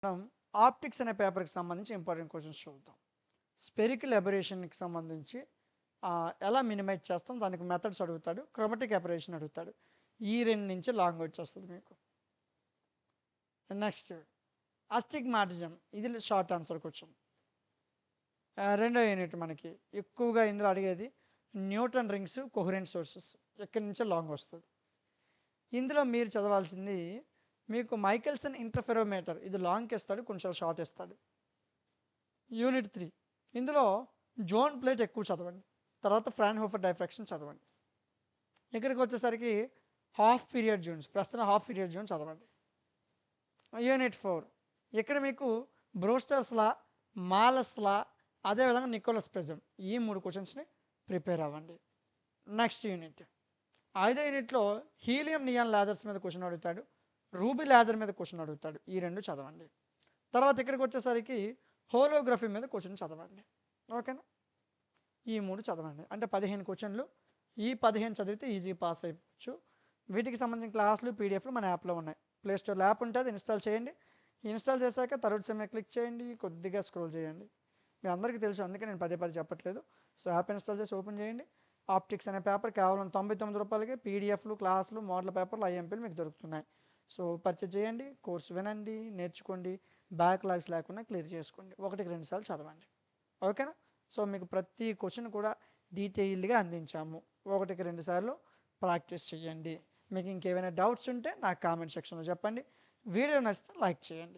మనం ఆప్టిక్స్ అనే పేపర్కి సంబంధించి ఇంపార్టెంట్ క్వశ్చన్స్ చూద్దాం. స్పెరికల్ అబరేషన్కి సంబంధించి ఎలా మినిమైజ్ చేస్తాం, దానికి మెథడ్స్ అడుగుతాడు, క్రోమటిక్ అబరేషన్ అడుగుతాడు. ఈ రెండు నుంచి లాంగ్ వచ్చేస్తుంది మీకు. నెక్స్ట్ అస్టిగ్మాటిజం, ఇది షార్ట్ ఆన్సర్ క్వశ్చన్. రెండో యూనిట్ మనకి ఎక్కువగా ఇందులో అడిగేది న్యూటన్ రింగ్స్, కొహరెంట్ సోర్సెస్. ఎక్కడి నుంచో లాంగ్ వస్తుంది. ఇందులో మీరు చదవాల్సింది మీకు మైకెల్సన్ ఇంటర్ఫెరోమీటర్, ఇది లాంగ్ ఇస్తాడు, కొంచెం షార్ట్ ఇస్తాడు. యూనిట్ 3 ఇందులో జోన్ ప్లేట్ ఎక్కువ చదవండి, తర్వాత ఫ్రాన్హోఫర్ డైఫ్రాక్షన్ చదవండి. ఇక్కడికి వచ్చేసరికి హాఫ్ పీరియడ్ జోన్స్, ప్రస్తుతం హాఫ్ పీరియడ్ జోన్ చదవండి. యూనిట్ 4 ఇక్కడ మీకు బ్రూస్టర్స్ లా, మాలస్ లా, అదేవిధంగా నికోలస్ ప్రిజం, ఈ 3 క్వశ్చన్స్ని ప్రిపేర్ అవ్వండి. నెక్స్ట్ యూనిట్ 5వ యూనిట్లో హీలియం నియాన్ లేజర్స్ మీద క్వశ్చన్ అడుగుతాడు, రూబీ లేజర్ మీద క్వశ్చన్ అడుగుతాడు. ఈ 2 చదవండి. తర్వాత ఇక్కడికి వచ్చేసరికి హోలోగ్రఫీ మీద క్వశ్చన్ చదవండి. ఓకేనా? ఈ 3 చదవండి. అంటే 15 క్వశ్చన్లు. ఈ 15 చదివితే ఈజీ పాస్ అయిపోవచ్చు. వీటికి సంబంధించిన క్లాసులు, పీడిఎఫ్లు మన యాప్లో ఉన్నాయి. ప్లేస్టోర్లో యాప్ ఉంటుంది, ఇన్స్టాల్ చేయండి. ఇన్స్టాల్ చేశాక థర్డ్ సెమ్ క్లిక్ చేయండి, కొద్దిగా స్క్రోల్ చేయండి. మీ అందరికీ తెలుసు, అందుకే నేను పదే చెప్పట్లేదు. సో యాప్ ఇన్స్టాల్ చేసి ఓపెన్ చేయండి. ఆప్టిక్స్ అనే పేపర్ కేవలం 99 రూపాయలకి పీడిఎఫ్లు, క్లాసులు, మోడల్ పేపర్లు, ఐఎంపీలు మీకు దొరుకుతున్నాయి. సో పర్చేజ్ చేయండి, కోర్సు వినండి, నేర్చుకోండి, బ్యాక్లాగ్స్ లేకుండా క్లియర్ చేసుకోండి. 1-2 సార్లు చదవండి. ఓకేనా? సో మీకు ప్రతి క్వశ్చన్ కూడా డీటెయిల్డ్గా అందించాము. 1-2 సార్లు ప్రాక్టీస్ చేయండి. మీకు ఇంకేమైనా డౌట్స్ ఉంటే నాకు కామెంట్ సెక్షన్లో చెప్పండి. వీడియో నచ్చితే లైక్ చేయండి.